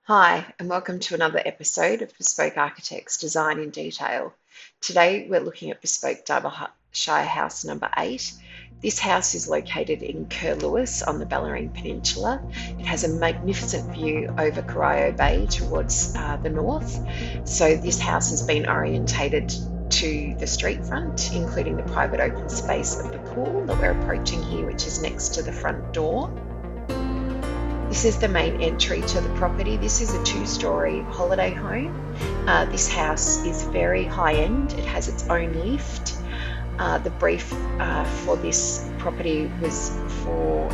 Hi, and welcome to another episode of Bespoke Architects Design in Detail. Today we're looking at Bespoke Derbyshire House number 8. This house is located in Curlewis on the Bellarine Peninsula. It has a magnificent view over Corio Bay towards the north. So this house has been orientated to the street front, including the private open space of the pool that we're approaching here, which is next to the front door. This is the main entry to the property. This is a two-storey holiday home. This house is very high-end. It has its own lift. The brief for this property was for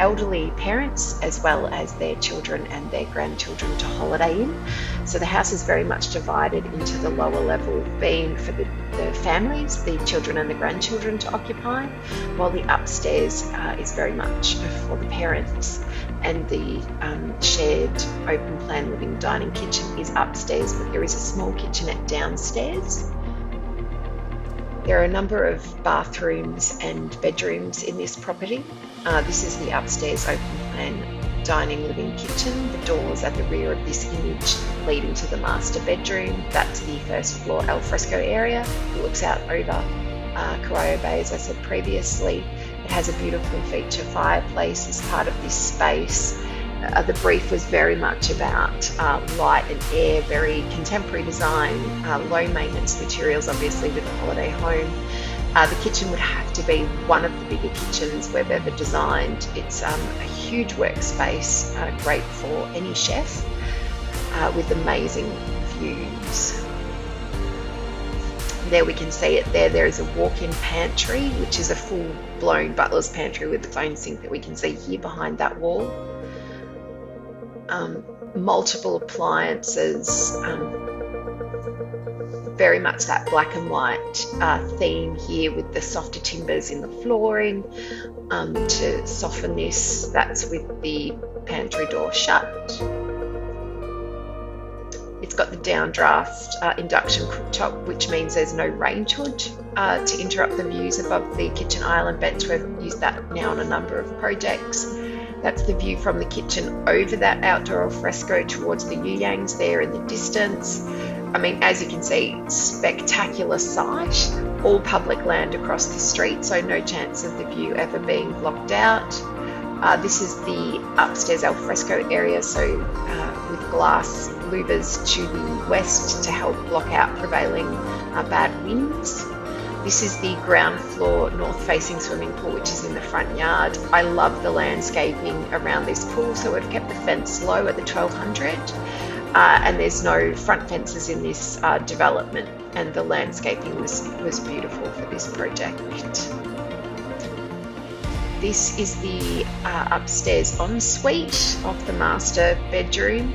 elderly parents as well as their children and their grandchildren to holiday in. So the house is very much divided into the lower level being for the families, the children and the grandchildren to occupy, while the upstairs is very much for the parents. And the shared open plan living dining kitchen is upstairs, but there is a small kitchenette downstairs. There are a number of bathrooms and bedrooms in this property. This is the upstairs open plan dining living kitchen. The doors at the rear of this image lead into the master bedroom. That's the first floor alfresco area. It looks out over Corio Bay, as I said previously. It has a beautiful feature fireplace as part of this space. The brief was very much about light and air, very contemporary design, low maintenance materials, obviously with a holiday home. The kitchen would have to be one of the bigger kitchens where they're designed. It's a huge workspace, great for any chef, with amazing views. There we can see it there. There is a walk-in pantry, which is a full-blown butler's pantry with its own sink that we can see here behind that wall. Multiple appliances, very much that black and white theme here with the softer timbers in the flooring to soften this. That's with the pantry door shut. It's got the downdraft induction cooktop, which means there's no range hood to interrupt the views above the kitchen island bench. We've used that now on a number of projects. That's the view from the kitchen over that outdoor alfresco towards the Yuyangs there in the distance. I mean, as you can see, spectacular site, all public land across the street, so no chance of the view ever being blocked out. This is the upstairs alfresco area, so with glass louvers to the west to help block out prevailing bad winds. This is the ground floor north-facing swimming pool, which is in the front yard. I love the landscaping around this pool, so we've kept the fence low at the 1200, and there's no front fences in this development, and the landscaping was beautiful for this project. This is the upstairs ensuite of the master bedroom.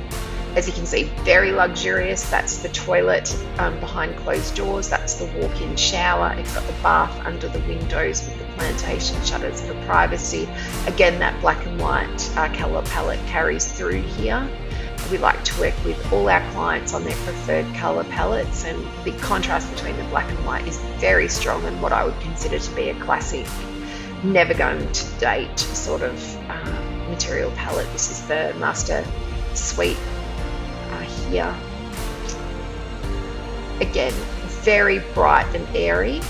As you can see, very luxurious. That's the toilet behind closed doors. That's the walk-in shower. It's got the bath under the windows with the plantation shutters for privacy. Again, that black and white colour palette carries through here. We like to work with all our clients on their preferred colour palettes, and the contrast between the black and white is very strong and what I would consider to be a classic, never going to date sort of material palette. This is the master suite here. Again, very bright and airy.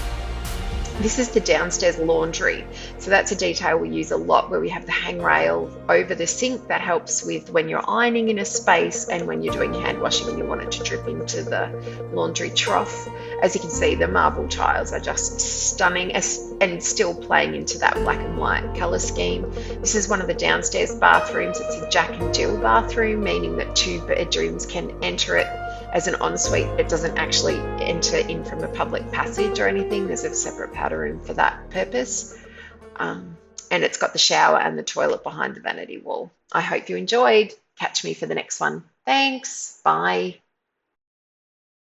This is the downstairs laundry. So that's a detail we use a lot, where we have the hangrail over the sink. That helps with when you're ironing in a space and when you're doing hand washing and you want it to drip into the laundry trough. As you can see, the marble tiles are just stunning and still playing into that black and white colour scheme. This is one of the downstairs bathrooms. It's a Jack and Jill bathroom, meaning that two bedrooms can enter it as an ensuite. It doesn't actually enter in from a public passage or anything. There's a separate powder room for that purpose. And it's got the shower and the toilet behind the vanity wall. I hope you enjoyed. Catch me for the next one. Thanks. Bye.